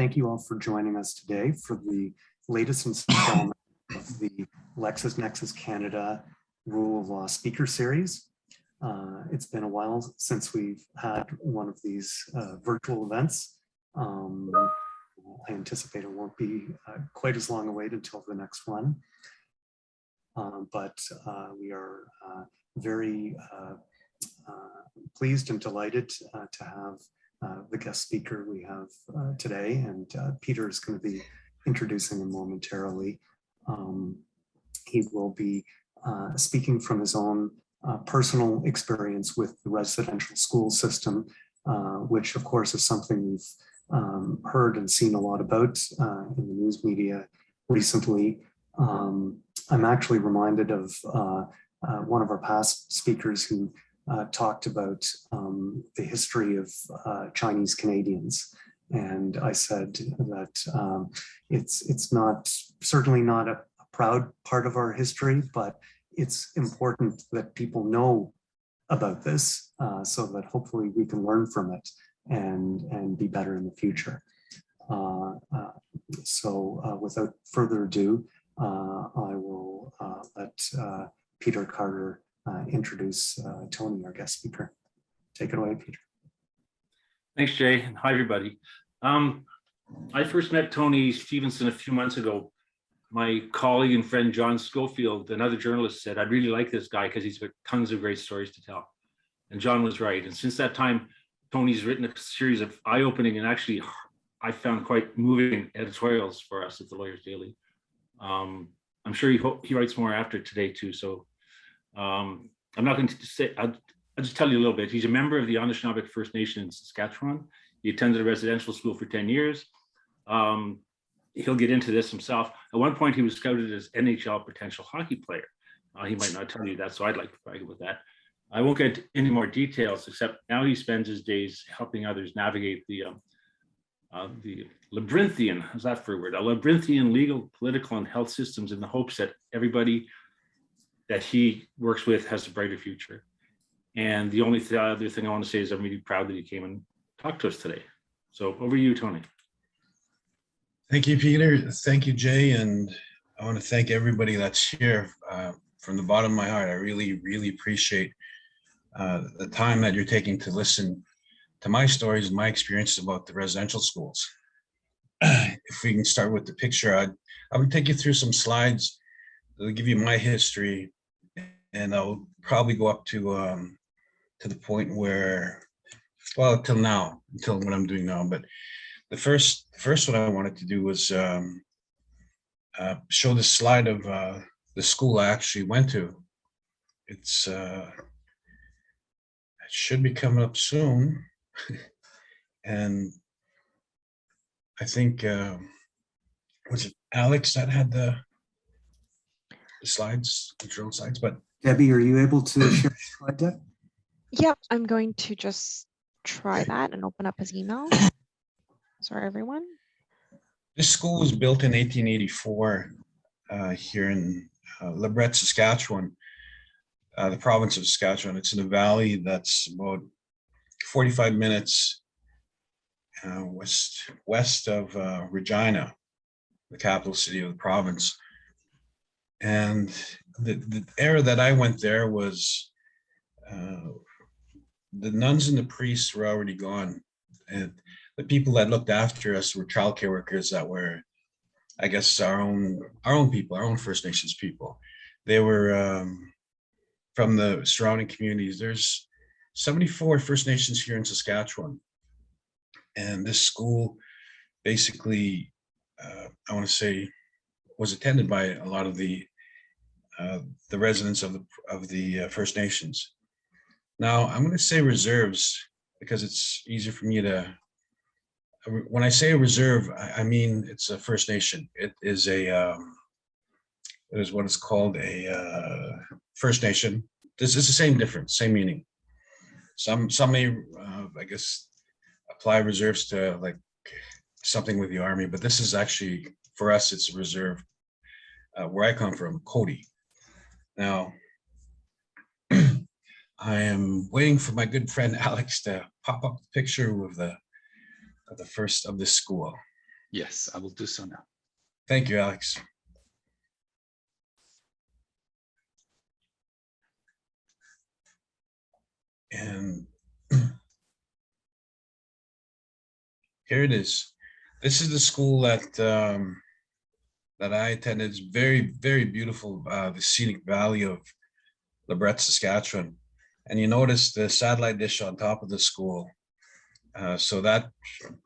thank you all for joining us today for the latest installment of the LexisNexis Canada Rule of Law Speaker Series. It's been a while since we've had one of these virtual events. I anticipate it won't be quite as long a wait until the next one. But we are very pleased and delighted to have the guest speaker we have today, and Peter is going to be introducing him momentarily. He will be speaking from his own personal experience with the residential school system, which of course is something we've heard and seen a lot about in the news media recently. I'm actually reminded of one of our past speakers who talked about the history of Chinese Canadians. And I said that it's not, certainly not a proud part of our history, but it's important that people know about this so that hopefully we can learn from it and be better in the future. So without further ado, I will let Peter Carter introduce Tony, our guest speaker. Take it away, Peter. Thanks, Jay. And hi, everybody. I first met Tony Stevenson a few months ago. My colleague and friend, John Schofield, another journalist, said, I'd really like this guy because he's got tons of great stories to tell. And John was right. And since that time, Tony's written a series of eye-opening and actually, I found quite moving editorials for us at the Lawyers Daily. I'm sure he writes more after today too. So I'm not going to say, I'll just tell you a little bit. He's a member of the Anishinaabe First Nation in Saskatchewan. He attended a residential school for 10 years. He'll get into this himself. At one point, he was scouted as NHL potential hockey player. He might not tell you that, so I'd like to brag about that. I won't get into any more details, except now he spends his days helping others navigate the labyrinthian, how's that for a word? A labyrinthian legal, political, and health systems in the hopes that everybody that he works with has a brighter future. And the only other thing I want to say is I'm really proud that he came and talked to us today. So over to you, Tony. Thank you, Peter. Thank you, Jay. And I want to thank everybody that's here from the bottom of my heart. I really, really appreciate the time that you're taking to listen to my stories and my experiences about the residential schools. If we can start with the picture, I would take you through some slides that'll give you my history, and I'll probably go up to the point where, well, till now, until what I'm doing now. But the first one I wanted to do was show the slide of the school I actually went to. It should be coming up soon. And I think, was it Alex that had the slides, the drill slides? But Debbie, are you able to share the slide deck? Yep, I'm going to just try that and open up his email. Sorry, everyone. This school was built in 1884 here in Lebret, Saskatchewan, the province of Saskatchewan. It's in a valley that's about 45 minutes west of Regina, the capital city of the province. And the era that I went there was the nuns and the priests were already gone, and the people that looked after us were childcare workers that were, I guess, our own people, our own First Nations people. They were from the surrounding communities. There's 74 First Nations here in Saskatchewan. And this school basically, I want to say, was attended by a lot of the residents of the First Nations. Now, I'm going to say reserves because it's easier for me to, when I say a reserve, I mean it's a First Nation. It is what is called a First Nation. This is the same difference, same meaning. Some may, I guess, apply reserves to like something with the Army, but this is actually, for us, it's a reserve. Where I come from, Cody. Now, I am waiting for my good friend Alex to pop up the picture of the first of this school. Yes, I will do so now. Thank you, Alex. And here it is. This is the school that that I attended. It's very, very beautiful, the scenic valley of Lebret, Saskatchewan. And you notice the satellite dish on top of the school. So that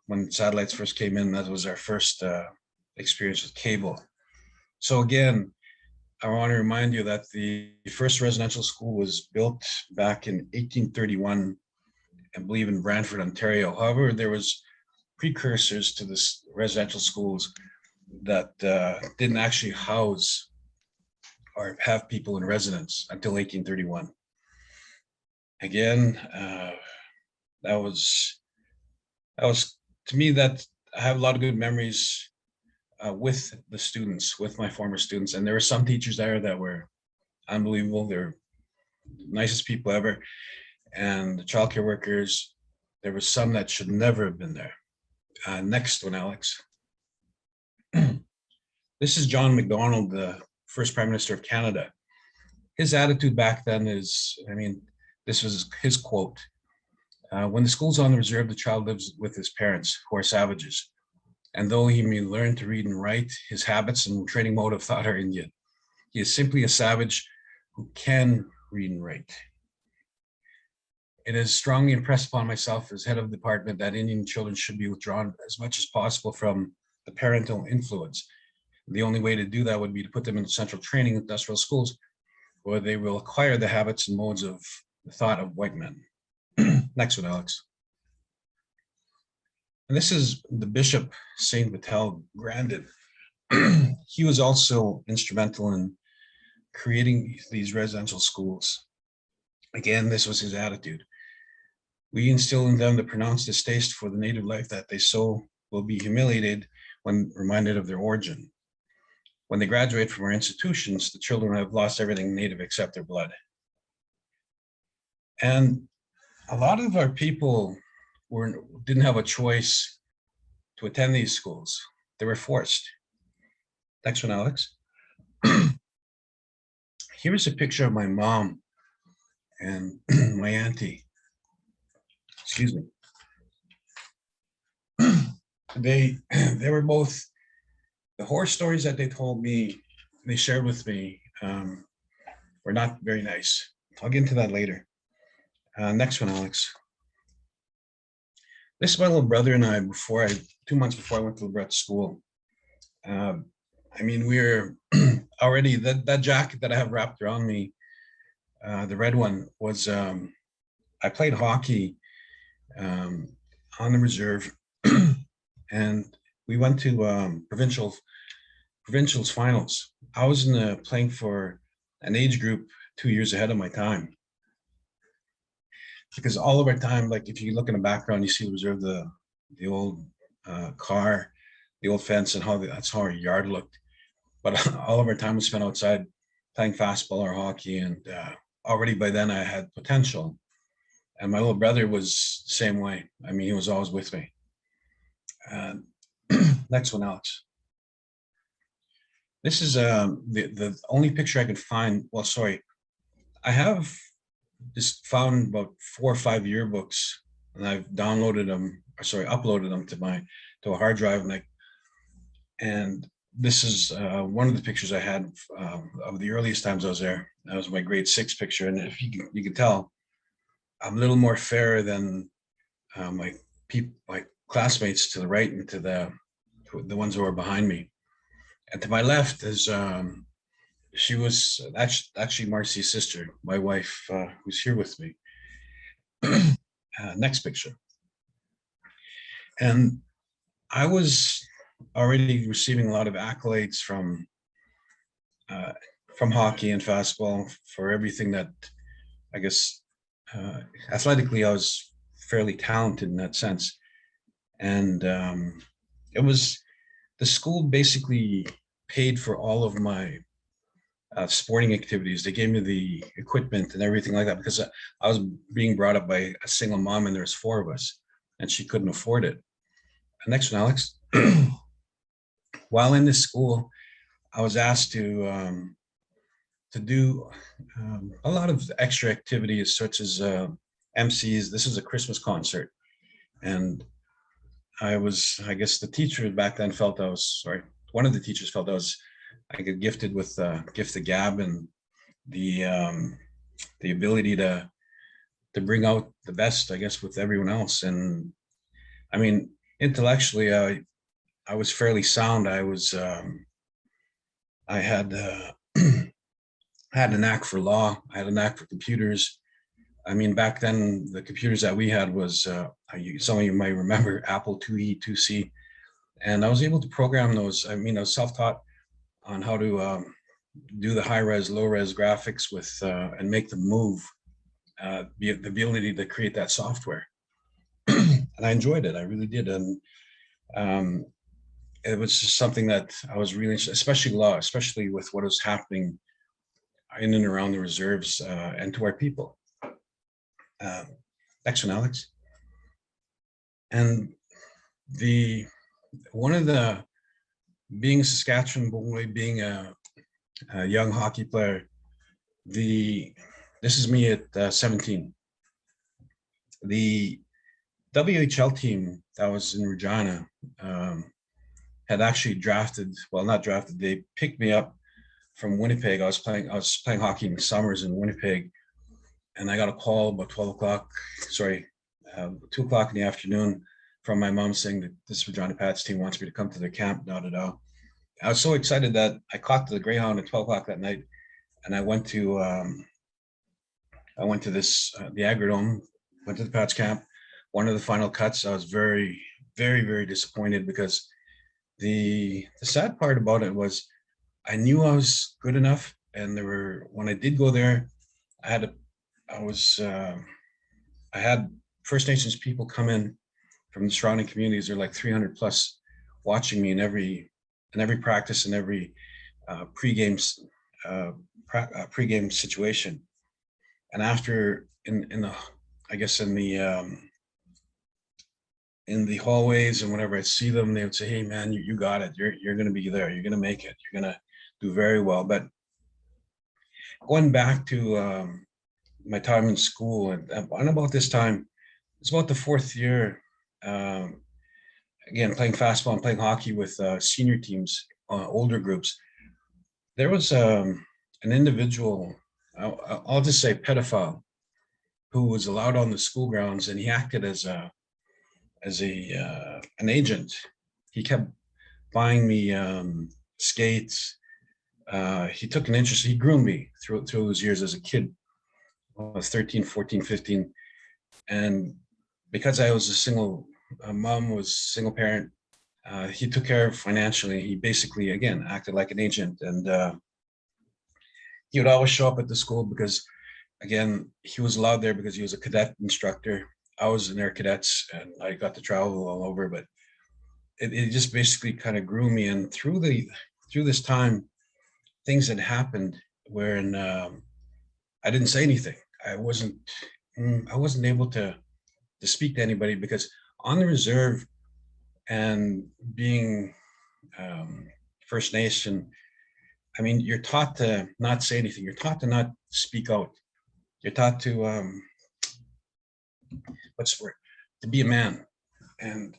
when satellites first came in, that was our first experience with cable. So again, I want to remind you that the first residential school was built back in 1831, I believe in Brantford, Ontario. However, there was precursors to this residential schools that didn't actually house or have people in residence until 1831. Again, that was to me, that I have a lot of good memories with the students, with my former students. And there were some teachers there that were unbelievable. They're the nicest people ever. And the childcare workers, there were some that should never have been there. Next one, Alex. This is John Macdonald, the first Prime Minister of Canada. His attitude back then is, I mean, this was his quote. When the school's on the reserve, the child lives with his parents, who are savages. And though he may learn to read and write, his habits and training mode of thought are Indian. He is simply a savage who can read and write. It is strongly impressed upon myself as head of the department that Indian children should be withdrawn as much as possible from the parental influence. The only way to do that would be to put them into central training industrial schools, where they will acquire the habits and modes of the thought of white men. Next one, Alex. And this is the Bishop Saint Vital Grandin. He was also instrumental in creating these residential schools. Again, this was his attitude. We instill in them the pronounced distaste for the native life that they so will be humiliated when reminded of their origin. When they graduate from our institutions, the children have lost everything native except their blood. And a lot of our people didn't have a choice to attend these schools. They were forced. Next one, Alex. Here's a picture of my mom and my auntie. Excuse me. They were both, the horror stories that they told me, they shared with me, were not very nice. I'll get into that later. Next one, Alex. This is my little brother and I 2 months before I went to Lebret school. I mean, we were already, that jacket that I have wrapped around me, the red one, was, I played hockey on the reserve, and we went to provincials finals. I was playing for an age group 2 years ahead of my time. Because all of our time, like if you look in the background, you see the reserve, the old car, the old fence, and that's how our yard looked. But all of our time was spent outside playing fastball or hockey, and already by then I had potential. And my little brother was the same way. I mean, he was always with me. Next one, Alex. This is the only picture I could find. Well, sorry, I have just found about 4 or 5 yearbooks, and I've downloaded them, or sorry, uploaded them to a hard drive, and this is one of the pictures I had of the earliest times I was there. That was my grade 6 picture, and if you can tell, I'm a little more fairer than my classmates to the right and to the ones who are behind me. And to my left is she was actually Marcy's sister, my wife, who's here with me. Next picture. And I was already receiving a lot of accolades from hockey and fastball for everything that, I guess, athletically, I was fairly talented in that sense. And it was, the school basically paid for all of my sporting activities. They gave me the equipment and everything like that, because I was being brought up by a single mom, and there's 4 of us, and she couldn't afford it. Next one, Alex. while in this school, I was asked to do a lot of extra activities such as MCs. This is a Christmas concert. And I guess the teacher back then felt I was, sorry, one of the teachers felt I got gifted with gift the gab and the ability to bring out the best, I guess, with everyone else. And I mean, intellectually, I was fairly sound. I had had a knack for law. I had a knack for computers. I mean, back then, the computers that we had was, some of you might remember, Apple IIe, 2C. And I was able to program those. I mean, I was self-taught on how to do the high-res, low-res graphics with and make them move, the ability to create that software. And I enjoyed it. I really did. And it was just something that I was really, especially law, especially with what was happening in and around the reserves and to our people. Next one, Alex. And one of the, being a Saskatchewan boy, being a young hockey player, this is me at 17. The WHL team that was in Regina had actually drafted, well, not drafted, they picked me up from Winnipeg. I was playing hockey in the summers in Winnipeg, and I got a call about 2 o'clock in the afternoon from my mom saying that this Regina Pats team wants me to come to their camp, I was so excited that I caught the Greyhound at 12 o'clock that night, and I went to this the Agrodome, went to the Pats camp. One of the final cuts, I was very, very, very disappointed because the sad part about it was I knew I was good enough, and when I did go there, I had First Nations people come in from the surrounding communities. They're like 300 plus watching me in every practice and every pregame situation. And after in the hallways and whenever I see them, they would say, "Hey man, you got it. You're going to be there. You're going to make it. You're going to do very well." But going back to my time in school, and about this time, it's about the fourth year. Again, playing fastball and playing hockey with senior teams, older groups. There was an individual, I'll just say pedophile, who was allowed on the school grounds, and he acted as an agent. He kept buying me skates. He took an interest. He groomed me through those years as a kid. I was 13, 14, 15. And because I was mom was single parent, he took care of financially. He basically, again, acted like an agent. And he would always show up at the school because, again, he was allowed there because he was a cadet instructor. I was in Air Cadets and I got to travel all over, but it just basically kind of grew me. And through this time, things had happened wherein I didn't say anything. I wasn't able to speak to anybody because on the reserve and being First Nation, I mean, you're taught to not say anything. You're taught to not speak out. You're taught to what's the word? To be a man, and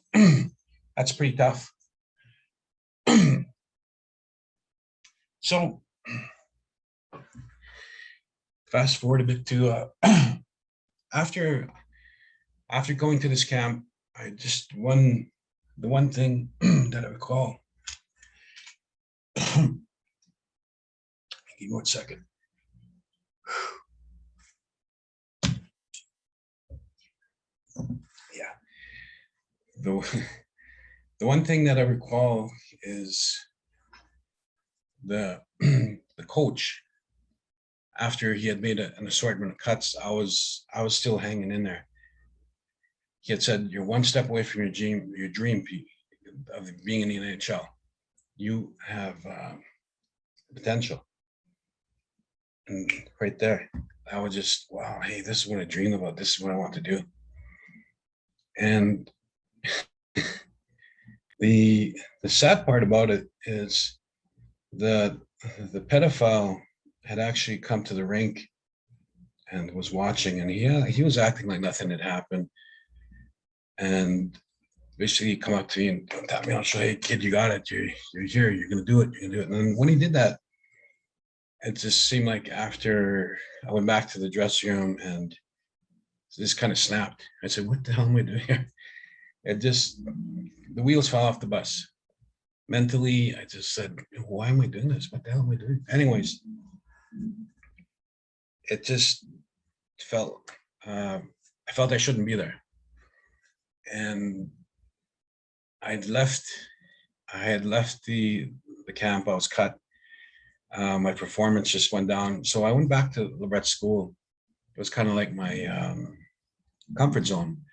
that's pretty tough. So fast forward a bit to after going to this camp, the one thing that I recall. Give me 1 second. Yeah. The one thing that I recall is the coach. After he had made an assortment of cuts, I was still hanging in there. He had said, "You're one step away from your dream of being in the NHL. You have potential." And right there, I was just, wow, hey, this is what I dreamed about. This is what I want to do. And The sad part about it is the pedophile had actually come to the rink and was watching, and he was acting like nothing had happened, and basically come up to me and tap me on the shoulder, "Hey kid, you got it. You're here. You're gonna do it. You're gonna do it." And then when he did that, it just seemed like after I went back to the dressing room and this kind of snapped. I said, "What the hell am I doing here?" It just, the wheels fell off the bus. Mentally, I just said, "Why am I doing this? What the hell am I doing?" Anyways, it just felt, I felt I shouldn't be there. And I'd left, I had left the camp. I was cut. My performance just went down. So I went back to Labret School. It was kind of like my comfort zone,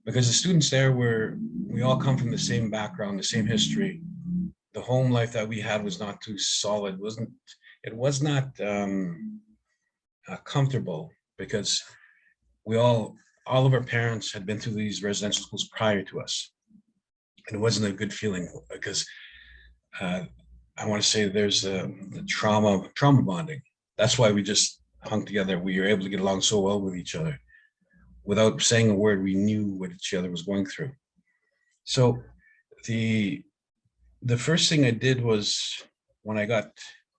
because the students there we all come from the same background, the same history. The home life that we had was not too solid. It was not comfortable, because all of our parents had been through these residential schools prior to us. And it wasn't a good feeling, because I want to say there's the trauma bonding. That's why we just hung together. We were able to get along so well with each other. Without saying a word, we knew what each other was going through. So the first thing I did was, when I got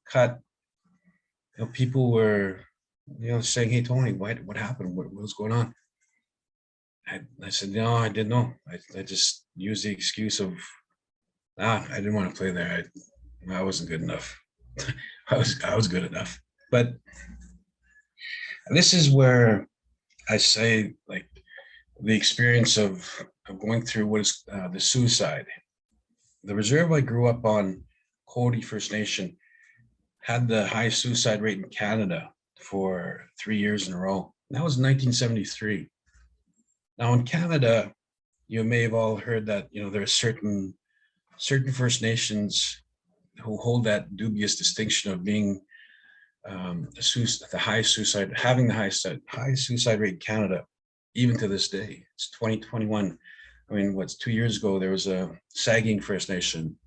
cut, people were, saying, "Hey, Tony, what happened? What was going on?" I said, "No, I didn't know. I just used the excuse of, I didn't want to play there. I wasn't good enough." I was good enough. But this is where I say, like, the experience of going through what is the suicide. The reserve I grew up on, Cody First Nation, had the highest suicide rate in Canada for 3 years in a row. That was 1973. Now in Canada, you may have all heard that there are certain First Nations who hold that dubious distinction of being the highest suicide, having the highest suicide rate in Canada, even to this day. It's 2021. I mean, what's 2 years ago, there was a Sagging First Nation.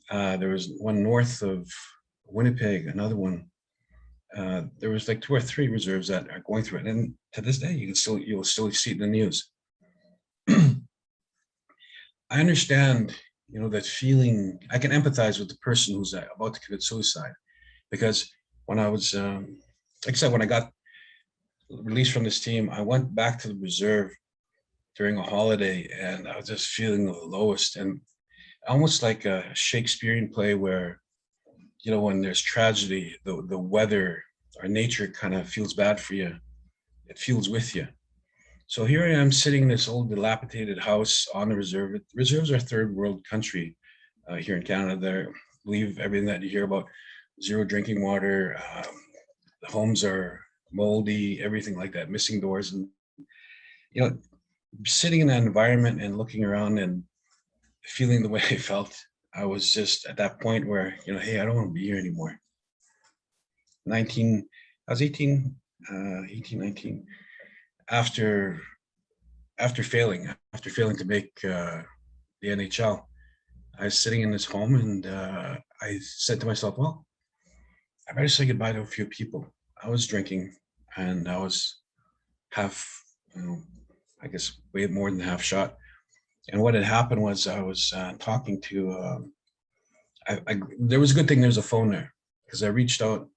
There was one north of Winnipeg, another one. There was like 2 or 3 reserves that are going through it. And to this day, you'll still see it in the news. I understand, that feeling. I can empathize with the person who's about to commit suicide, because when I was, like I said, when I got released from this team, I went back to the reserve during a holiday, and I was just feeling the lowest, and almost like a Shakespearean play where, when there's tragedy, the weather or nature kind of feels bad for you. It feels with you. So here I am sitting in this old dilapidated house on the reserve. Reserves are a third world country here in Canada. They believe everything that you hear about: zero drinking water, the homes are moldy, everything like that, missing doors. And, sitting in that environment and looking around and feeling the way I felt, I was just at that point where, hey, I don't want to be here anymore. I was 18, 19. After failing to make the NHL, I was sitting in this home, and I said to myself, well, I better say goodbye to a few people. I was drinking, and I was half, I guess way more than half shot. And what had happened was I was talking to, there was a good thing there's a phone there, because I reached out.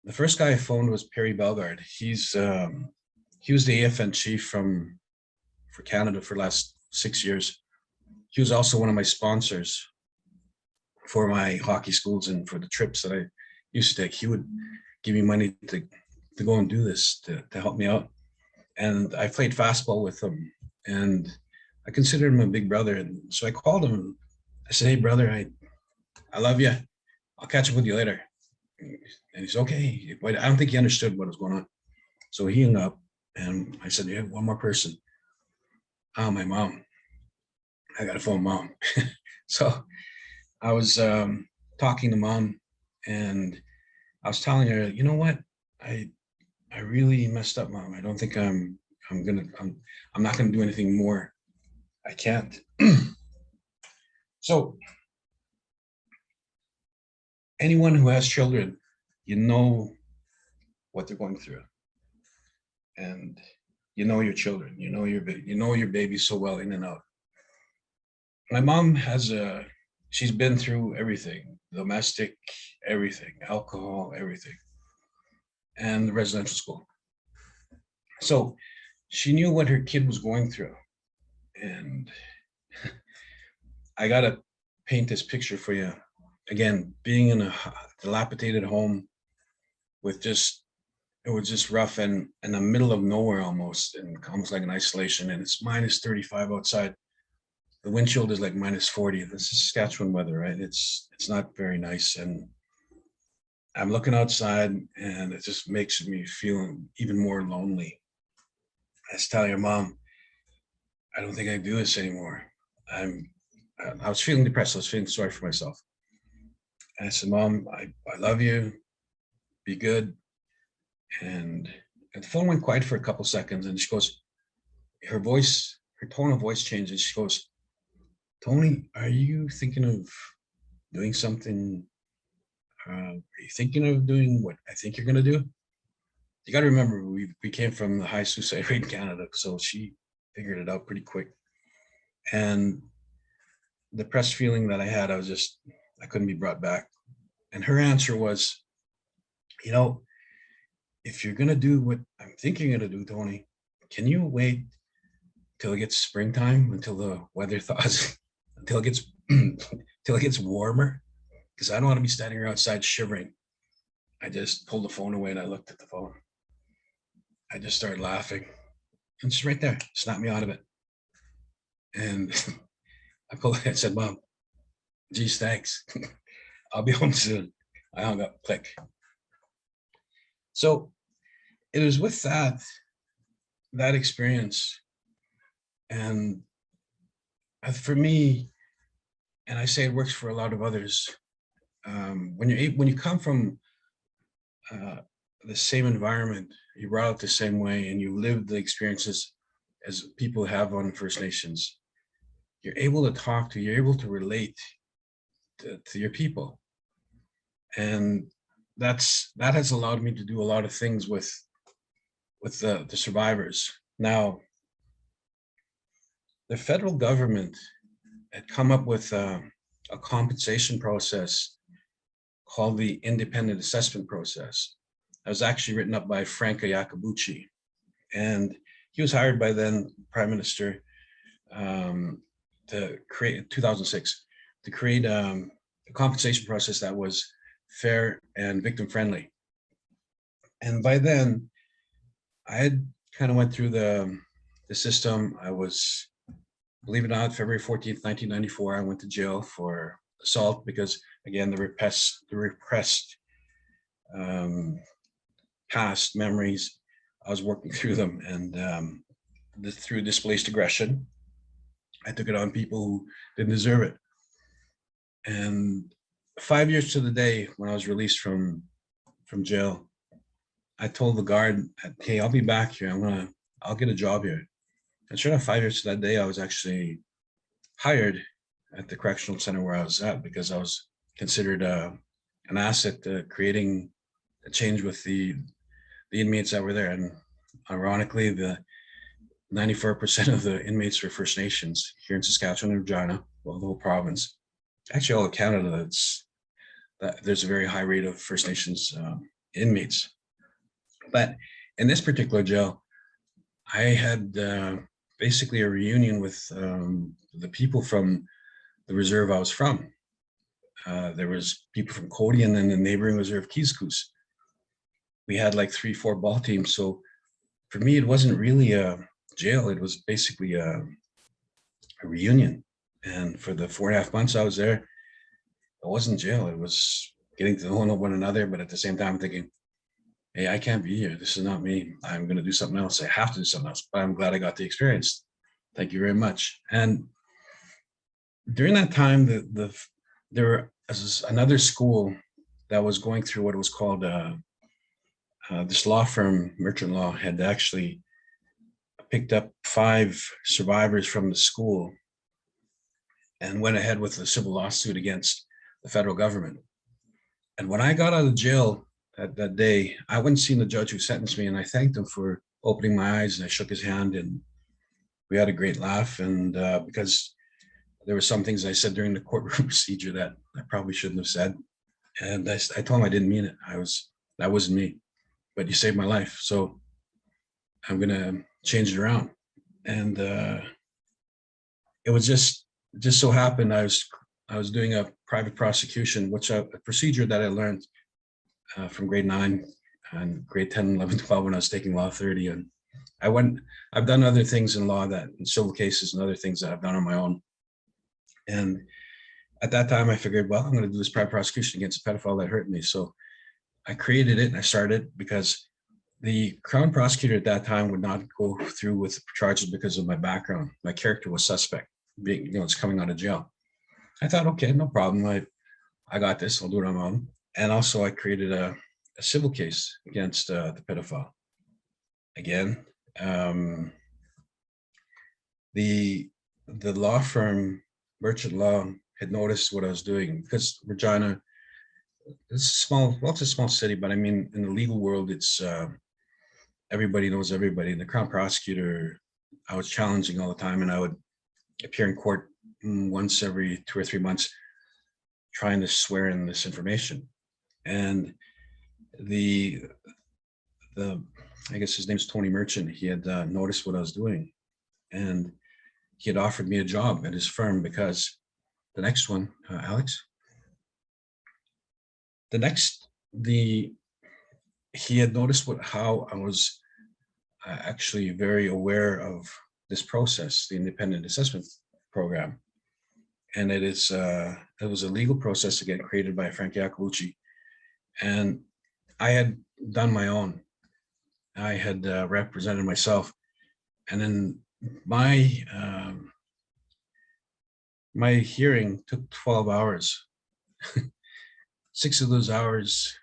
The first guy I phoned was Perry Bellegarde. He was the AFN chief for Canada for the last 6 years. He was also one of my sponsors for my hockey schools and for the trips that I used to take. He would give me money to go and do this, to help me out. And I played fastball with him, and I considered him a big brother. And so I called him. I said, "Hey, brother, I love you. I'll catch up with you later." And he's okay. But I don't think he understood what was going on. So he hung up, and I said, "Yeah, one more person." "Oh, my mom. I got to phone mom." So I was talking to mom, and I was telling her, "You know what? I really messed up, mom. I don't think I'm not gonna do anything more. I can't." So anyone who has children, you know what they're going through, and you know your children, you know your baby so well in and out. My mom she's been through everything, domestic, everything, alcohol, everything, and the residential school. So she knew what her kid was going through. And I gotta paint this picture for you. Again, being in a dilapidated home with it was just rough and in the middle of nowhere almost, and almost like an isolation, and it's minus 35 outside. The wind chill is like minus 40. This is Saskatchewan weather, right? It's not very nice. And I'm looking outside and it just makes me feel even more lonely. I was telling your mom, I don't think I can do this anymore. I was feeling depressed. I was feeling sorry for myself. And I said, Mom, I love you. Be good. And the phone went quiet for a couple seconds, and she goes, her tone of voice changes. She goes, Tony, are you thinking of doing something? Are you thinking of doing what I think you're going to do? You got to remember, we came from the high suicide rate in Canada, so she figured it out pretty quick. And the depressed feeling that I had, I couldn't be brought back. And her answer was, if you're going to do what I'm thinking you're going to do, Tony, can you wait till it gets springtime, until the weather thaws, until it gets warmer? Because I don't want to be standing outside shivering. I just pulled the phone away and I looked at the phone. I just started laughing. And she's right there, snapped me out of it. And I said, Mom, geez, thanks. I'll be home soon. I hung up, click. So it was with that experience. And for me, and I say it works for a lot of others, when you come from the same environment, you brought up the same way, and you live the experiences as people have on First Nations, you're able to relate to your people. And that has allowed me to do a lot of things with the survivors. Now, the federal government had come up with a compensation process called the independent assessment process. That was actually written up by Frank Iacobucci, and he was hired by then Prime Minister to create, in 2006, to create a compensation process that was fair and victim friendly. And by then, I had kind of went through the system. I was, believe it or not, February 14th, 1994, I went to jail for assault because, again, the repressed past memories, I was working through them, and through displaced aggression, I took it on people who didn't deserve it. And 5 years to the day when I was released from jail, I told the guard, hey, I'll be back here. I'll get a job here. And sure enough, 5 years to that day, I was actually hired at the correctional center where I was at, because I was considered an asset to creating a change with the inmates that were there. And ironically, the 94% of the inmates were First Nations here in Saskatchewan and Regina, well, the whole province. Actually, all of Canada, there's a very high rate of First Nations inmates. But in this particular jail, I had basically a reunion with the people from the reserve I was from. There was people from Cody and then the neighboring reserve, Keyscoos. We had like 3-4 ball teams. So for me, it wasn't really a jail. It was basically a reunion. And for the 4.5 months I was there, it wasn't jail. It was getting to know one another, but at the same time thinking, hey, I can't be here. This is not me. I'm going to do something else. I have to do something else, but I'm glad I got the experience. Thank you very much. And during that time, there was another school that was going through what was called this law firm, Merchant Law, had actually picked up 5 survivors from the school and went ahead with a civil lawsuit against the federal government. And when I got out of jail that day, I went and seen the judge who sentenced me, and I thanked him for opening my eyes, and I shook his hand, and we had a great laugh. And because there were some things I said during the courtroom procedure that I probably shouldn't have said. And I told him I didn't mean it. That wasn't me, but you saved my life. So I'm going to change it around. And it was just so happened I was doing a private prosecution, which a procedure that I learned from grade 9 and grade 10, 11, 12 when I was taking law 30. And I've done other things in law, that in civil cases and other things that I've done on my own. And at that time I figured, well, I'm going to do this private prosecution against a pedophile that hurt me. So I created it and I started because the Crown prosecutor at that time would not go through with charges because of my background. My character was suspect, being, it's coming out of jail. I thought, okay, no problem. I got this. I'll do it on my own. And also I created a civil case against the pedophile. Again, the law firm, Merchant Law, had noticed what I was doing, because Regina, it's a small city, but I mean, in the legal world, it's everybody knows everybody. And the Crown prosecutor, I was challenging all the time, and I would appear in court once every 2 or 3 months, trying to swear in this information. And I guess his name's Tony Merchant. He had noticed what I was doing, and he had offered me a job at his firm, because the next one, Alex, he had noticed how I was actually very aware of this process, the independent assessment program. And it was a legal process, again, created by Frank Iacobucci. And I had done my own. I had represented myself. And then my hearing took 12 hours. 6 of those hours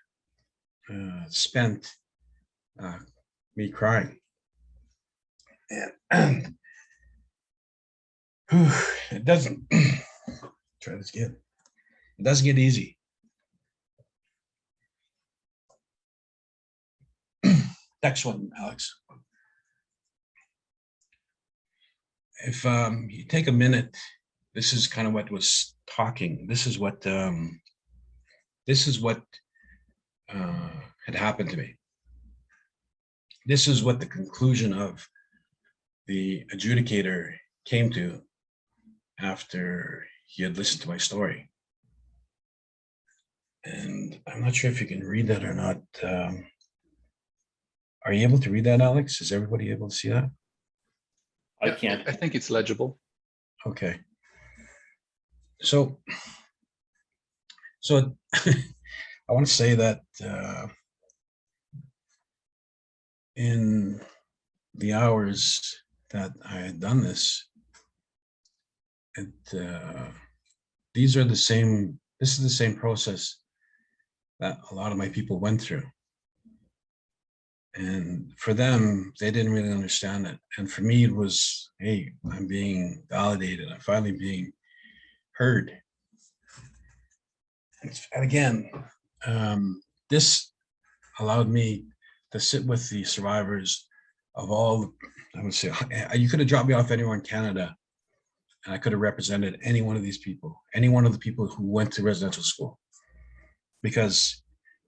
spent me crying. And it doesn't, try this again. It doesn't get easy. Next one, Alex. If you take a minute, this is kind of what was talking. This is what had happened to me. This is what the conclusion of the adjudicator came to after he had listened to my story. And I'm not sure if you can read that or not. Are you able to read that, Alex? Is everybody able to see that? I can't. I think it's legible. Okay. So I want to say that in the hours that I had done this, this is the same process that a lot of my people went through. And for them, they didn't really understand it. And for me, it was, hey, I'm being validated. I'm finally being heard. And again, this allowed me to sit with the survivors of all, I would say, you could have dropped me off anywhere in Canada, and I could have represented any one of these people, any one of the people who went to residential school. Because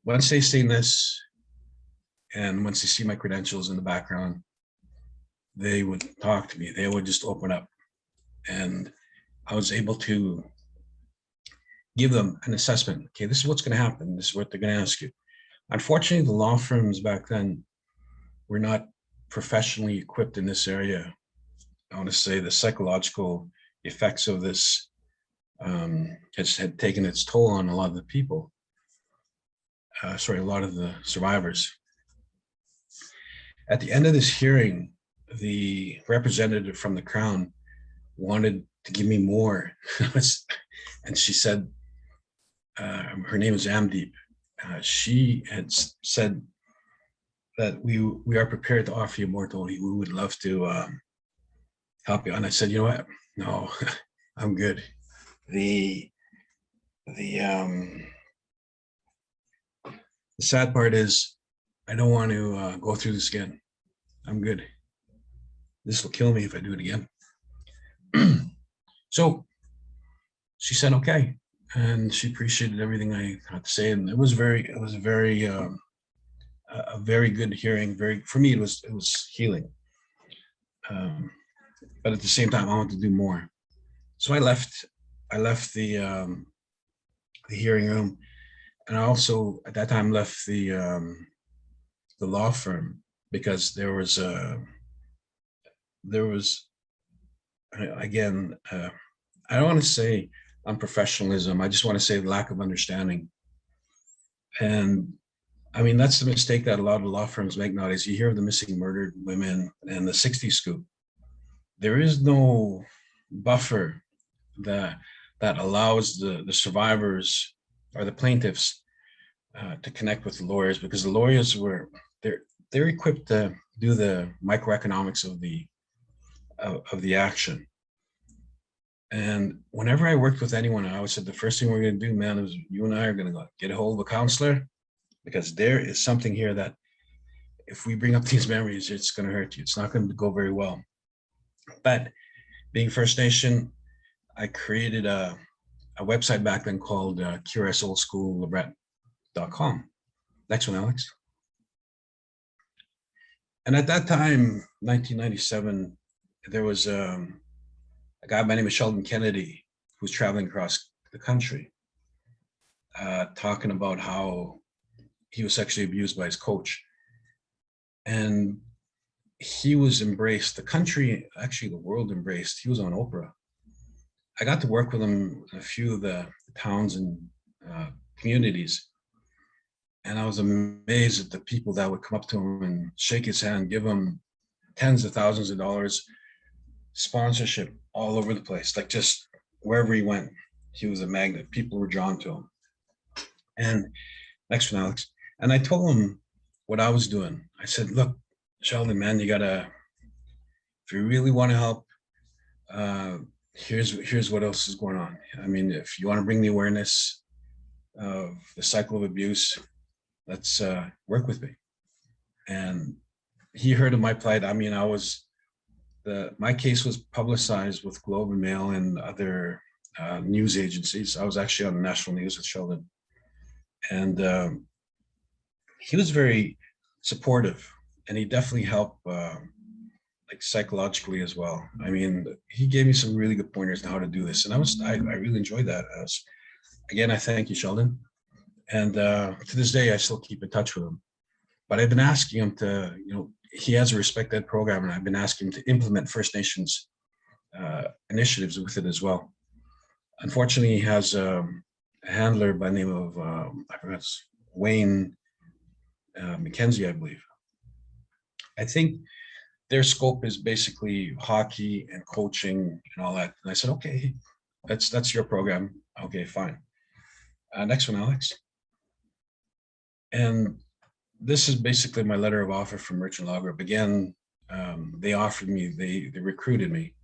once they see this, and once they see my credentials in the background, they would talk to me. They would just open up. And I was able to give them an assessment. Okay, this is what's going to happen. This is what they're going to ask you. Unfortunately, the law firms back then were not professionally equipped in this area. I want to say the psychological effects of this had taken its toll on a lot of the people. A lot of the survivors. At the end of this hearing, the representative from the Crown wanted to give me more. And she said, her name is Amdeep. She had said that we are prepared to offer you more, Tony. We would love to help you. And I said, you know what? No, I'm good. The sad part is I don't want to go through this again. I'm good. This will kill me if I do it again. So she said, okay. And she appreciated everything I had to say. And it was a very good hearing. For me, it was healing. But at the same time, I wanted to do more. So I left the hearing room. And I also at that time left the law firm because there was again, I don't want to say unprofessionalism. I just want to say lack of understanding. And I mean, that's the mistake that a lot of law firms make nowadays. You hear of the missing murdered women and the 60s scoop. There is no buffer that allows the survivors or the plaintiffs to connect with the lawyers, because the lawyers they're equipped to do the microeconomics of the action. And whenever I worked with anyone, I always said the first thing we're going to do, man, is you and I are going to go get a hold of a counselor, because there is something here that if we bring up these memories, it's going to hurt you. It's not going to go very well. But being First Nation, I created a website back then called QRSOldSchoolLibret.com. Next one, Alex. And at that time, 1997, there was a guy by the name of Sheldon Kennedy who was traveling across the country, talking about how he was sexually abused by his coach. And he was embraced. The country, actually the world embraced. He was on Oprah. I got to work with him in a few of the towns and communities. And I was amazed at the people that would come up to him and shake his hand, give him tens of thousands of dollars, sponsorship all over the place. Like just wherever he went, he was a magnet. People were drawn to him. And next one, Alex. And I told him what I was doing. I said, look, Sheldon, man, if you really want to help, here's what else is going on. I mean, if you want to bring the awareness of the cycle of abuse, let's work with me. And he heard of my plight. I mean, my case was publicized with Globe and Mail and other news agencies. I was actually on the national news with Sheldon. And he was very supportive, and he definitely helped like psychologically as well. I mean, he gave me some really good pointers on how to do this. And I really enjoyed that. Again, I thank you, Sheldon. And to this day, I still keep in touch with him. But I've been asking him to, he has a Respect Ed program, and I've been asking him to implement First Nations initiatives with it as well. Unfortunately, he has a handler by the name of, I forgot, Wayne McKenzie, I believe. I think their scope is basically hockey and coaching and all that. And I said, okay, that's your program. Okay, fine. Next one, Alex. And this is basically my letter of offer from Merchant Law Group. Again, they offered me, they recruited me.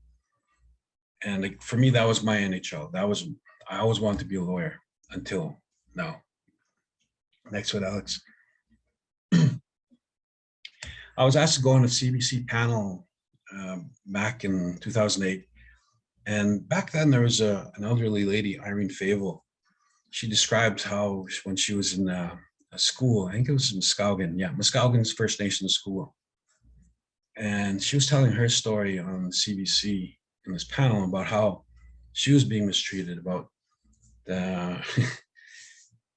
And for me, that was my NHL. I always wanted to be a lawyer until now. Next one, Alex. I was asked to go on a CBC panel back in 2008. And back then there was an elderly lady, Irene Favel. She described how when she was in a school, I think it was in Muskowgan. Yeah, Muskowgan's First Nations school. And she was telling her story on CBC in this panel about how she was being mistreated, about the,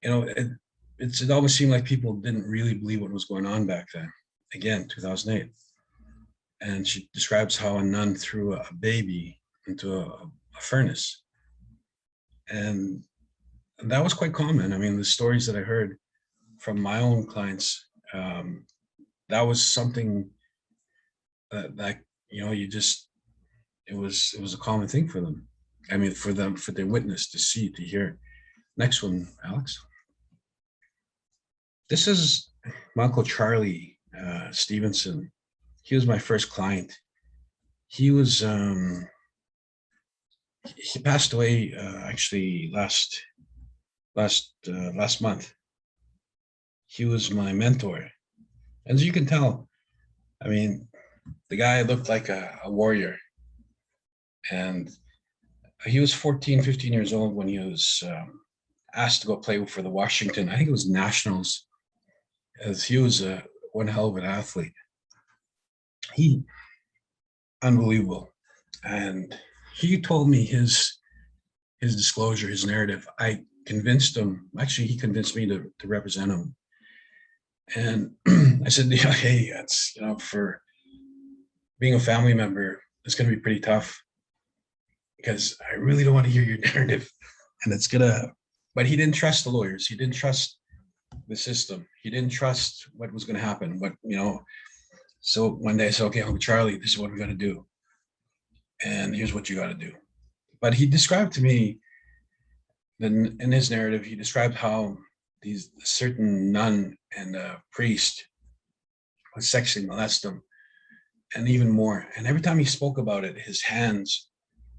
it almost seemed like people didn't really believe what was going on back then. Again, 2008. And she describes how a nun threw a baby into a furnace. And that was quite common. I mean, the stories that I heard from my own clients, that was something that it was a common thing for them. I mean, for their witness to see, to hear. Next one, Alex. This is my Uncle Charlie Stevenson. He was my first client. He was he passed away actually last month. He was my mentor. As you can tell, I mean, the guy looked like a warrior. And he was 14, 15 years old when he was asked to go play for the Washington, I think it was Nationals, as he was one hell of an athlete. He, unbelievable. And he told me his disclosure, his narrative. I convinced him, actually, he convinced me to represent him. And I said, yeah, hey, that's, for being a family member, it's going to be pretty tough because I really don't want to hear your narrative. And it's going to, but he didn't trust the lawyers. He didn't trust the system. He didn't trust what was going to happen. But, so one day I said, okay, Uncle Charlie, this is what we got to do. And here's what you got to do. But he described to me, then in his narrative, he described how these certain nun and priest would sexually molest him, and even more. And every time he spoke about it, his hands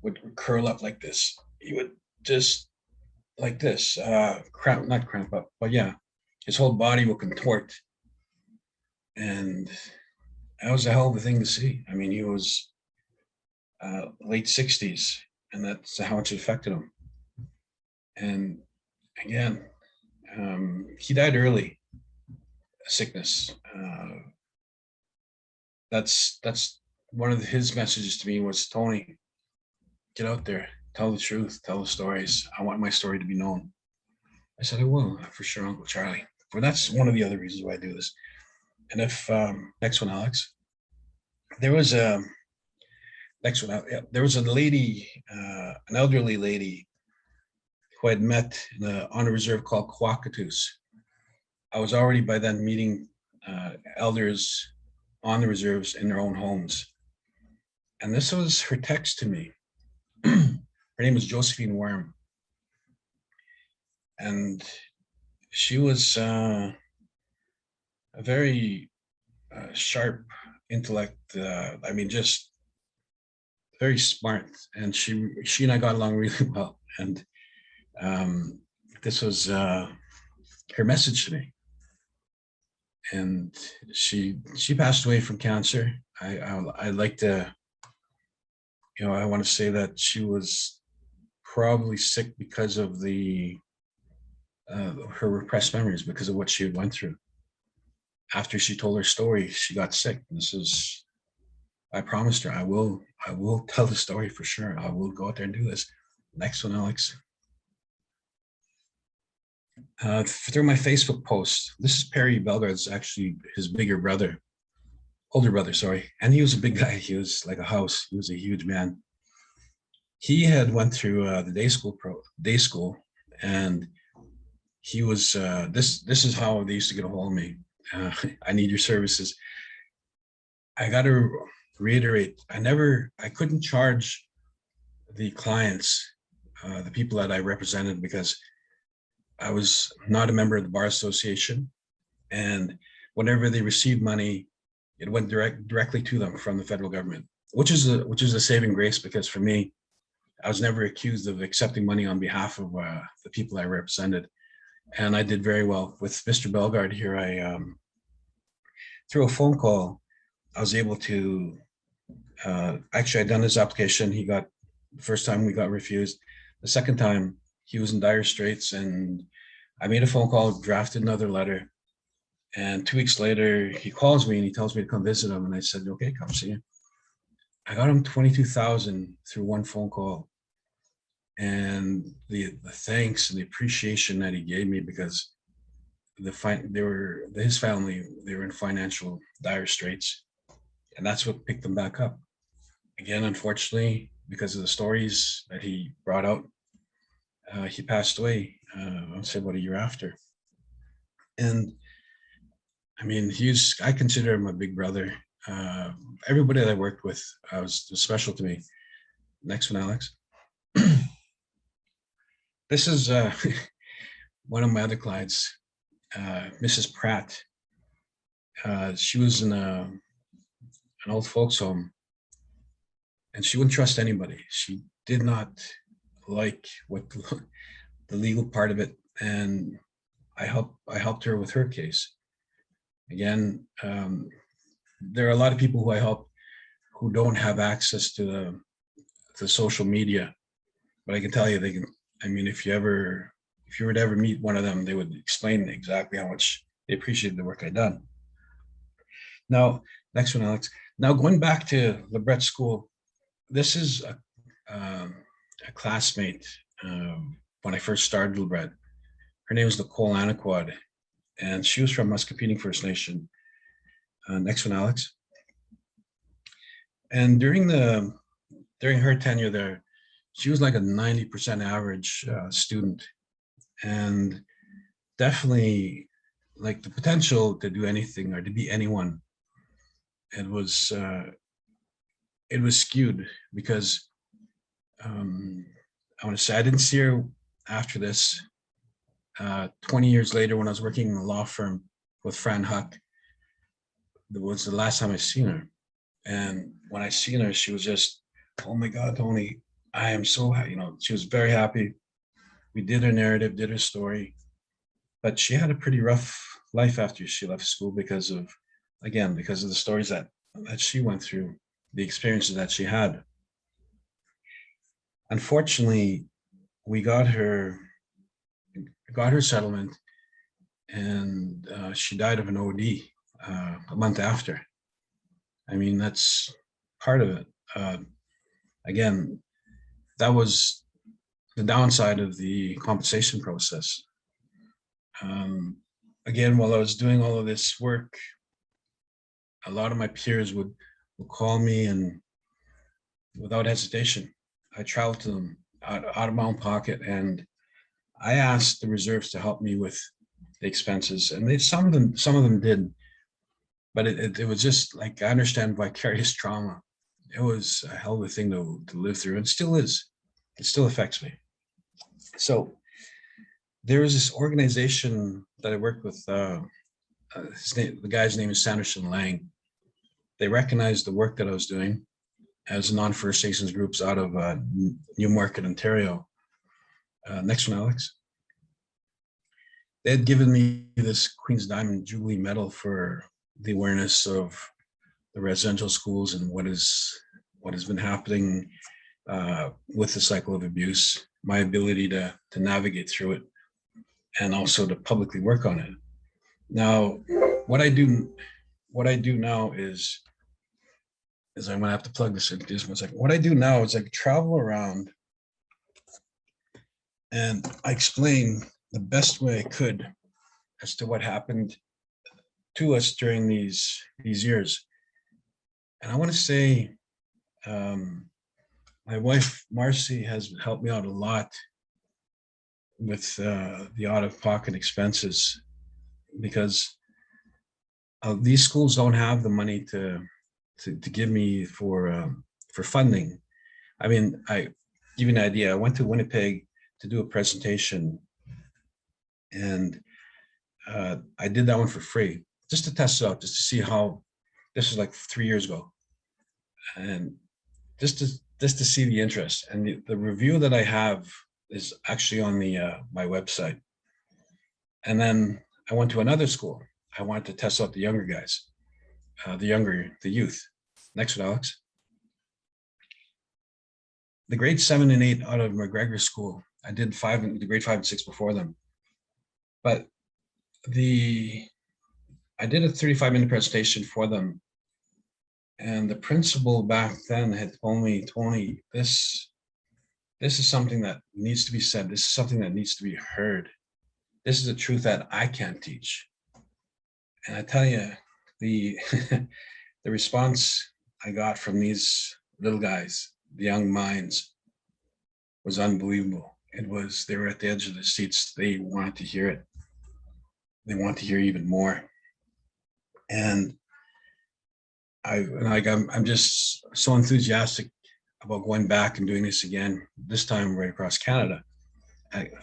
would curl up like this. He would just like this, not cramp up, but yeah, his whole body would contort. And that was a hell of a thing to see. I mean, he was late 60s, and that's how much it affected him. And again, he died early, sickness. That's one of his messages to me was, Tony, get out there, tell the truth, tell the stories. I want my story to be known. I said, I will, for sure, Uncle Charlie. But that's one of the other reasons why I do this. And if next one, Alex, there was a lady, an elderly lady who I'd met on a reserve called Quakatus. I was already by then meeting elders on the reserves in their own homes. And this was her text to me. Her name was Josephine Worm. And she was a very sharp intellect. I mean, just very smart. And she and I got along really well. And this was her message to me. And she passed away from cancer. I like to, I want to say that she was probably sick because of her repressed memories, because of what she had went through. After she told her story, she got sick. I promised her I will tell the story for sure. I will go out there and do this. Next one, Alex. Through my Facebook post, this is Perry Belgard's actually his older brother, sorry. And he was a big guy. He was like a house. He was a huge man. He had went through the day school, and he was, this is how they used to get a hold of me. I need your services. I got to reiterate, I couldn't charge the clients, the people that I represented, because I was not a member of the Bar Association, and whenever they received money, it went directly to them from the federal government, which is a saving grace, because for me, I was never accused of accepting money on behalf of the people I represented. And I did very well with Mr. Belgard here. Through a phone call, I was able to, actually I'd done his application. The first time we got refused. The second time he was in dire straits, and I made a phone call, drafted another letter. And 2 weeks later, he calls me and he tells me to come visit him. And I said, okay, come see him. I got him 22,000 through one phone call. And the thanks and the appreciation that he gave me, because his family, they were in financial dire straits, and that's what picked them back up. Again, unfortunately, because of the stories that he brought out, he passed away, I'd say about a year after. And I mean, I consider him a big brother. Everybody that I worked with was special to me. Next one, Alex. This is one of my other clients, Mrs. Pratt. She was in an old folks home, and she wouldn't trust anybody. She did not like what the legal part of it, and I helped her with her case. Again, there are a lot of people who I help who don't have access to social media, but I can tell you they can. I mean, if you were to ever meet one of them, they would explain exactly how much they appreciate the work I done. Now, next one, Alex. Now going back to Lebret School, this is a classmate when I first started Lebret. Her name is Nicole Anaquad, and she was from Muscopini First Nation. Next one, Alex. And during her tenure there, she was like a 90% average student, and definitely like the potential to do anything or to be anyone. It was skewed because I want to say I didn't see her after this. 20 years later, when I was working in a law firm with Fran Huck, that was the last time I seen her. And when I seen her, she was just, oh my God, Tony, I am so happy. She was very happy. We did her narrative, did her story, but she had a pretty rough life after she left school because of the stories that she went through, the experiences that she had. Unfortunately, we got her settlement, and she died of an OD a month after. I mean, that's part of it. Again, that was the downside of the compensation process. Again, while I was doing all of this work, a lot of my peers would call me, and without hesitation, I traveled to them out of my own pocket, and I asked the reserves to help me with the expenses, and some of them did, but it was just like, I understand vicarious trauma. It was a hell of a thing to live through, and still is. It still affects me. So there was this organization that I worked with. The guy's name is Sanderson Lang. They recognized the work that I was doing as non-First Nations groups out of Newmarket, Ontario. Next one, Alex. They had given me this Queen's Diamond Jubilee Medal for the awareness of the residential schools and what has been happening with the cycle of abuse, my ability to navigate through it, and also to publicly work on it. Now, what I do now is I'm gonna have to plug this in just 1 second. What I do now is I travel around and I explain the best way I could as to what happened to us during these years. And I want to say, my wife Marcy has helped me out a lot with the out-of-pocket expenses, because these schools don't have the money to give me for funding. I mean, I give you an idea. I went to Winnipeg to do a presentation, and I did that one for free, just to test it out, just to see how. This was like 3 years ago, and just to see the interest. And the review that I have is actually on the my website. And then I went to another school. I wanted to test out the younger guys, the youth. Next one, Alex. The grade 7 and 8 out of McGregor School, I did the grade 5 and 6 before them. But I did a 35-minute presentation for them. And the principal back then had told me, Tony, this is something that needs to be said. This is something that needs to be heard. This is a truth that I can't teach. And I tell you, the the response I got from these little guys, the young minds, was unbelievable. They were at the edge of their seats. They wanted to hear it. They want to hear even more. And I'm just so enthusiastic about going back and doing this again, this time right across Canada.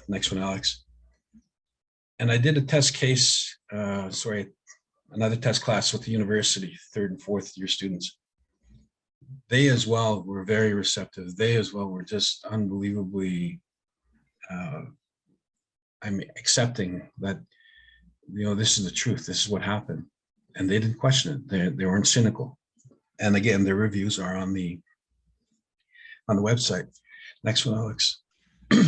Next one, Alex. And I did a test case, another test class with the university, 3rd and 4th year students. they as well were very receptive. They as well were just unbelievably, accepting that, this is the truth. This is what happened. And they didn't question it. They weren't cynical. And again, their reviews are on the website. Next one, Alex.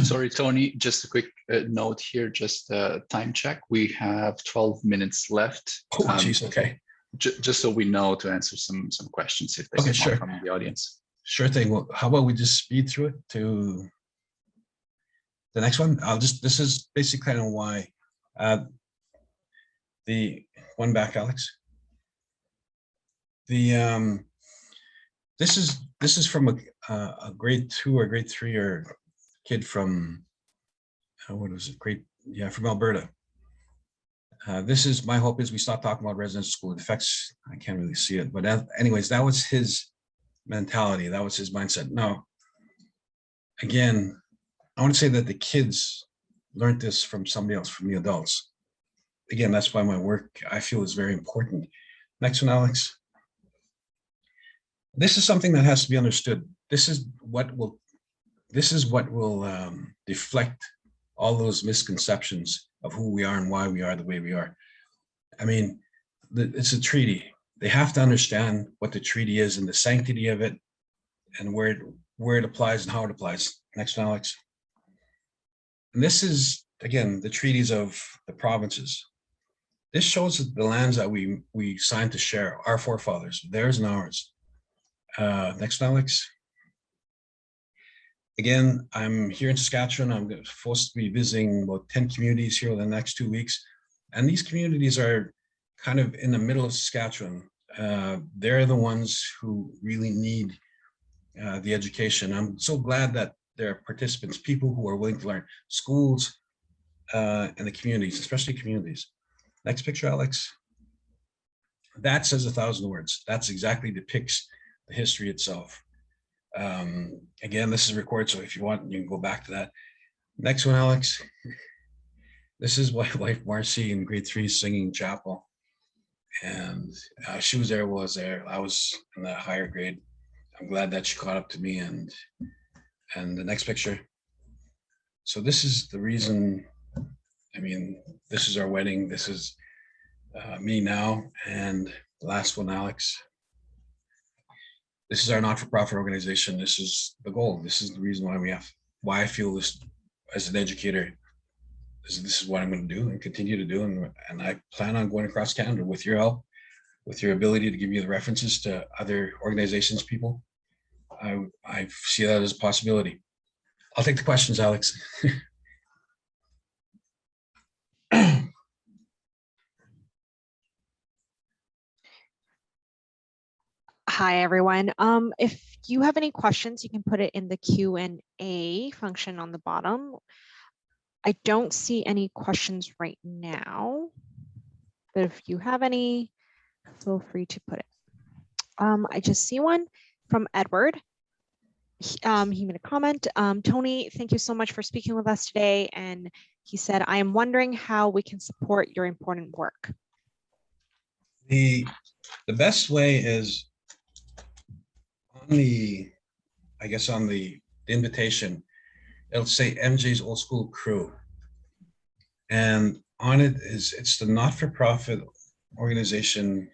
Sorry, Tony, just a quick note here, just a time check. We have 12 minutes left. Oh, geez, okay. Just so we know to answer some questions if they Okay, come sure. up from the audience. Sure thing. Well, how about we just speed through it to the next one? This is basically kind of why the one back, Alex. The this is from a grade 2 or grade 3 or kid from what was it? From Alberta. This is my hope is we stop talking about residential school. It affects, I can't really see it, but anyways, that was his mentality. That was his mindset. Now, again, I want to say that the kids learned this from somebody else, from the adults. Again, that's why my work I feel is very important. Next one, Alex. This is something that has to be understood. This is what will deflect all those misconceptions of who we are and why we are the way we are. I mean, it's a treaty. They have to understand what the treaty is and the sanctity of it and where it applies and how it applies. Next one, Alex. And this is, again, the treaties of the provinces. This shows the lands that we signed to share, our forefathers, theirs and ours. Next, Alex. Again, I'm here in Saskatchewan. I'm supposed to be visiting about 10 communities here in the next 2 weeks. And these communities are kind of in the middle of Saskatchewan. They're the ones who really need the education. I'm so glad that there are participants, people who are willing to learn, schools and the communities, especially communities. Next picture, Alex. That says 1,000 words. That's exactly depicts the history itself. Again, this is recorded, so if you want, you can go back to that. Next one, Alex. This is my wife, Marcy, in grade 3 singing chapel. And she was there, was there. I was in the higher grade. I'm glad that she caught up to me. And the next picture. So this is the reason, I mean, this is our wedding. This is me now. And the last one, Alex. This is our not-for-profit organization. This is the goal. This is the reason why I feel this as an educator. This is what I'm going to do and continue to do. And I plan on going across Canada with your help, with your ability to give me the references to other organizations, people. I see that as a possibility. I'll take the questions, Alex. Hi, everyone. If you have any questions, you can put it in the Q&A function on the bottom. I don't see any questions right now, but if you have any, feel free to put it. I just see one from Edward. He made a comment. Tony, thank you so much for speaking with us today. And he said, I am wondering how we can support your important work. The best way is on the invitation, it'll say MJ's Old School Crew. And on it it's the not-for-profit organization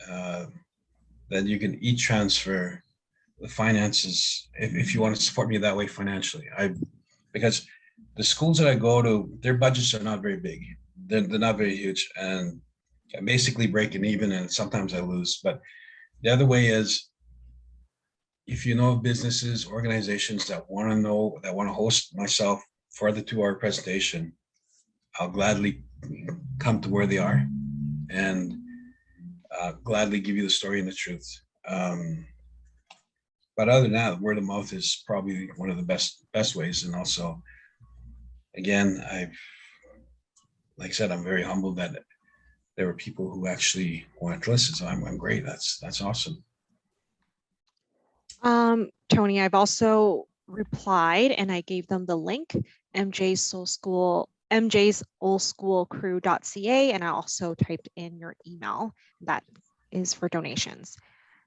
that you can e-transfer the finances if you want to support me that way financially. Because the schools that I go to, their budgets are not very big. They're not very huge, and I'm basically breaking even, and sometimes I lose. But the other way is, if you know businesses, organizations that want to host myself for the 2-hour presentation, I'll gladly come to where they are and gladly give you the story and the truth. But other than that, word of mouth is probably one of the best ways. And also, again, like I said, I'm very humbled that there were people who actually wanted to listen. So I'm great. That's awesome. Tony, I've also replied and I gave them the link, MJ's oldschoolcrew.ca, and I also typed in your email. That is for donations.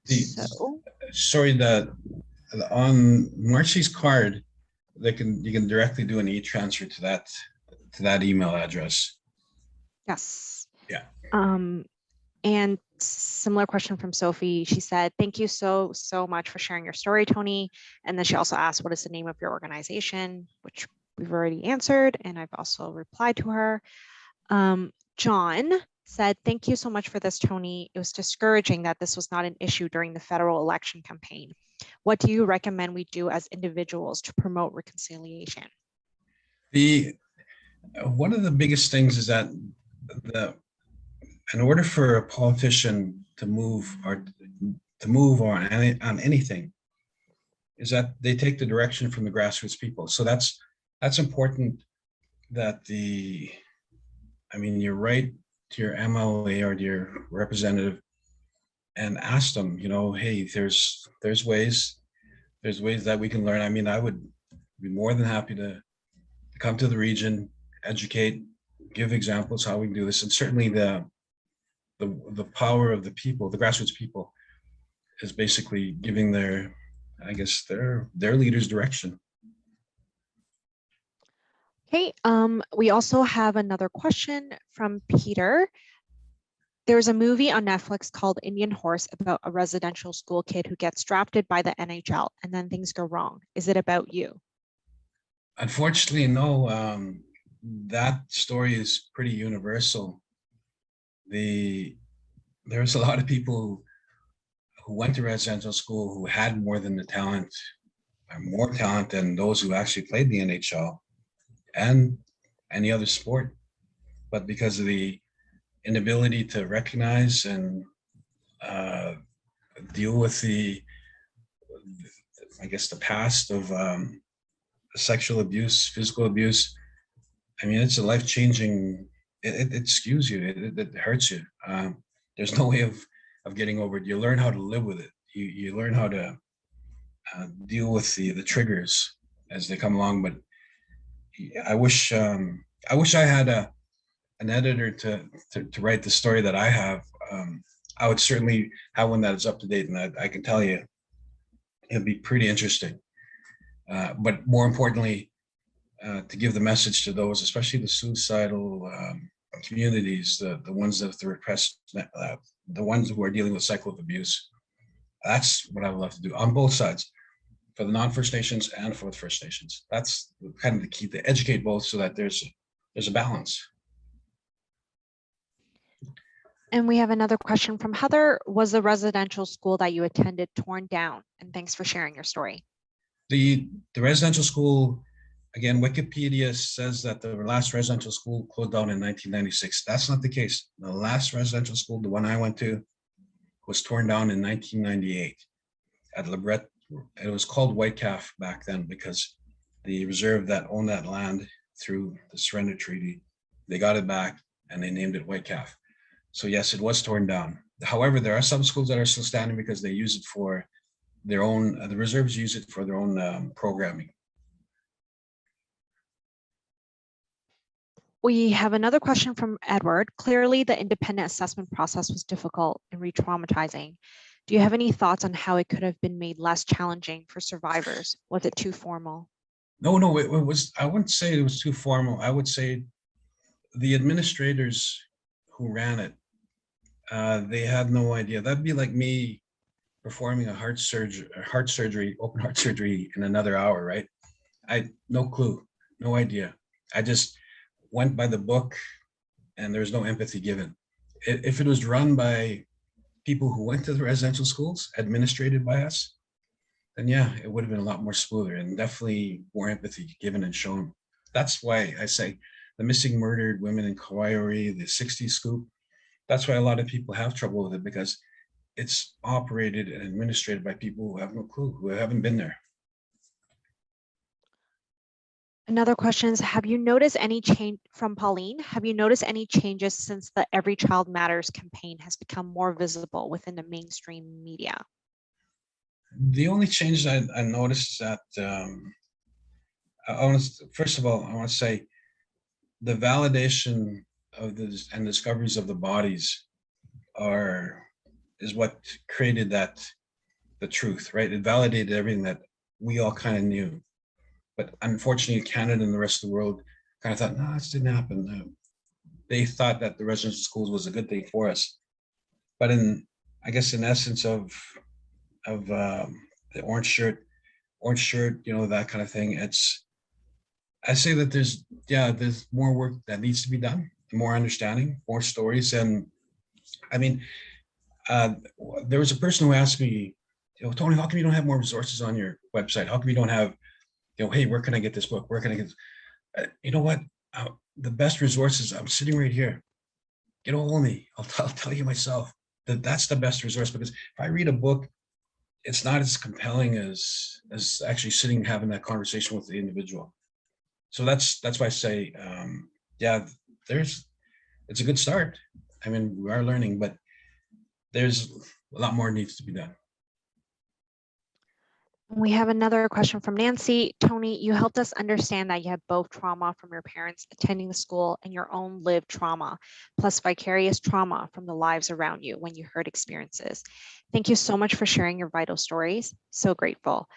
So, Sorry, that on Marcy's card, you can directly do an e-transfer to that email address. yes. Yeah. And similar question from Sophie. She said, thank you so much for sharing your story, Tony. And then she also asked, what is the name of your organization, which we've already answered. And I've also replied to her. John said, thank you so much for this, Tony. It was discouraging that this was not an issue during the federal election campaign. What do you recommend we do as individuals to promote reconciliation? One of the biggest things is that in order for a politician to move on anything, is that they take the direction from the grassroots people. So that's important. That you write to your MLA or to your representative and ask them, hey, there's ways that we can learn. I mean, I would be more than happy to come to the region, educate, give examples how we can do this, and certainly the power of the people, the grassroots people, is basically giving their leaders direction. Okay, we also have another question from Peter. There's a movie on Netflix called Indian Horse about a residential school kid who gets drafted by the NHL and then things go wrong. Is it about you? Unfortunately, no. That story is pretty universal. There's a lot of people who went to residential school who had more talent than those who actually played the NHL and any other sport. But because of the inability to recognize and deal with the past of sexual abuse, physical abuse, I mean, it's a life-changing, it skews you, it hurts you. There's no way of getting over it. You learn how to live with it. You learn how to deal with the triggers as they come along. But I wish I had an editor to write the story that I have. I would certainly have one that is up to date, and I can tell you, it'd be pretty interesting. But more importantly, to give the message to those, especially the suicidal communities, the ones that are repressed, the ones who are dealing with cycle of abuse. That's what I would love to do on both sides, for the non-First Nations and for the First Nations. That's kind of the key, to educate both so that there's a balance. And we have another question from Heather. Was the residential school that you attended torn down? And thanks for sharing your story. The residential school, again, Wikipedia says that the last residential school closed down in 1996. That's not the case. The last residential school, the one I went to, was torn down in 1998 at Lebret. It was called White Calf back then because the reserve that owned that land through the surrender treaty, they got it back and they named it White Calf. So yes, it was torn down. However, there are some schools that are still standing because they use it for their own, the reserves use it for their own programming. We have another question from Edward. Clearly, the independent assessment process was difficult and re-traumatizing. Do you have any thoughts on how it could have been made less challenging for survivors? Was it too formal? No, it was, I wouldn't say it was too formal. I would say the administrators who ran it, they had no idea. That'd be like me performing open heart surgery in another hour, right? I no clue, no idea. I just went by the book and there's no empathy given. If it was run by people who went to the residential schools, administrated by us, then yeah, it would have been a lot more smoother and definitely more empathy given and shown. That's why I say the missing murdered women in Kauai, the 60s scoop, that's why a lot of people have trouble with it, because it's operated and administrated by people who have no clue, who haven't been there. Another question is, have you noticed any change from Pauline? Have you noticed any changes since the Every Child Matters campaign has become more visible within the mainstream media? The only change I noticed is that, first of all, I want to say the validation of and discoveries of the bodies are is what created the truth, right? It validated everything that we all kind of knew. But unfortunately, Canada and the rest of the world kind of thought, no, this didn't happen. They thought that the residential schools was a good thing for us. But I guess in essence of the orange shirt, that kind of thing. I say that there's more work that needs to be done, more understanding, more stories. And I mean, there was a person who asked me, Tony, how come you don't have more resources on your website? How come you don't have, hey, where can I get this book? Where can I get you know what? The best resources, I'm sitting right here. Get a hold of me. I'll tell you myself that's the best resource, because if I read a book, it's not as compelling as actually sitting and having that conversation with the individual. So that's why I say, it's a good start. I mean, we are learning, but there's a lot more needs to be done. We have another question from Nancy. Tony, you helped us understand that you have both trauma from your parents attending the school and your own lived trauma, plus vicarious trauma from the lives around you when you heard experiences. Thank you so much for sharing your vital stories. So grateful.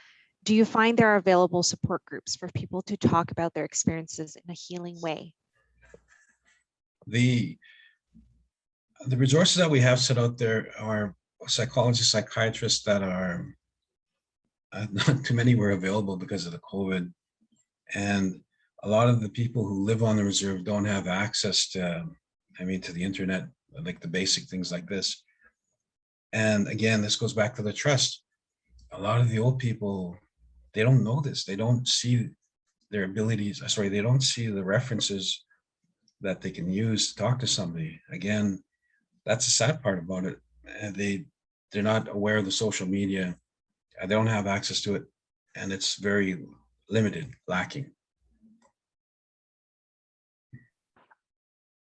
Do you find there are available support groups for people to talk about their experiences in a healing way? The resources that we have set out there are psychologists, psychiatrists that are not too many were available because of the COVID. And a lot of the people who live on the reserve don't have access to the internet, like the basic things like this. And again, this goes back to the trust. A lot of the old people, they don't know this. They don't see their abilities. Sorry, they don't see the references that they can use to talk to somebody. Again, that's the sad part about it. They're not aware of the social media. They don't have access to it, and it's very limited, lacking.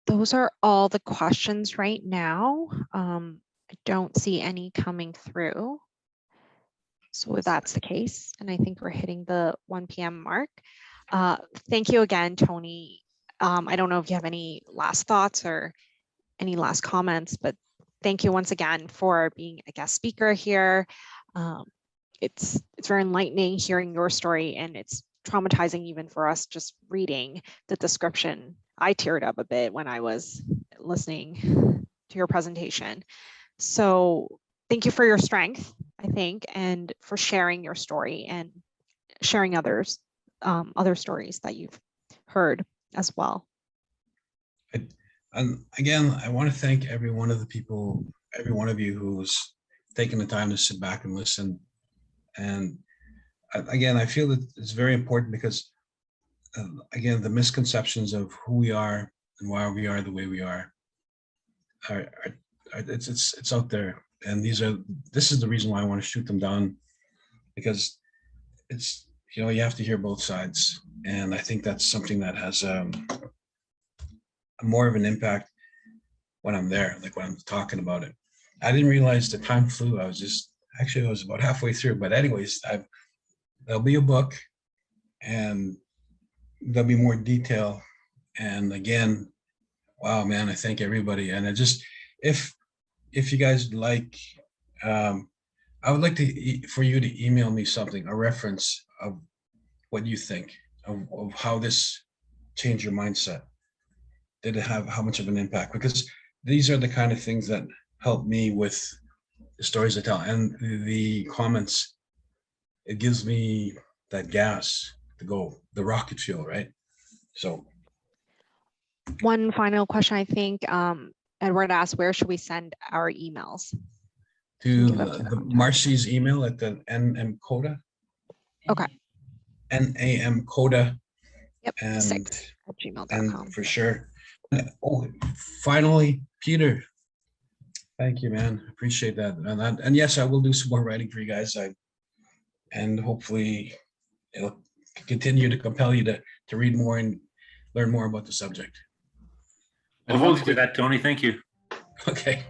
Those are all the questions right now. I don't see any coming through. So if that's the case, and I think we're hitting the 1 p.m. mark. Thank you again, Tony. I don't know if you have any last thoughts or any last comments, but thank you once again for being a guest speaker here. It's very enlightening hearing your story, and it's traumatizing even for us just reading the description. I teared up a bit when I was listening to your presentation. So thank you for your strength, I think, and for sharing your story and sharing others, other stories that you've heard as well. And again, I want to thank every one of the people, every one of you who's taken the time to sit back and listen. And again, I feel that it's very important because, again, the misconceptions of who we are and why we are the way we are it's out there. And this is the reason why I want to shoot them down, because it's, you have to hear both sides. And I think that's something that has more of an impact when I'm there, like when I'm talking about it. I didn't realize the time flew. I was about halfway through, but anyways, there'll be a book and there'll be more detail. And again, wow, man, I thank everybody. And if you guys like, I would like for you to email me something, a reference of what you think of how this changed your mindset. Did it have how much of an impact? Because these are the kind of things that help me with the stories I tell, and the comments. It gives me that gas to go, the rocket fuel, right? So, one final question, I think Edward asked, where should we send our emails? To the Marcy's email at the NM Coda. Okay. NAM Coda. Yep. And 6@gmail.com. And for sure. Oh, finally, Peter. Thank you, man. Appreciate that. And yes, I will do some more writing for you guys. And hopefully it'll continue to compel you to read more and learn more about the subject. I'll hold you to that, Tony. Thank you. Okay.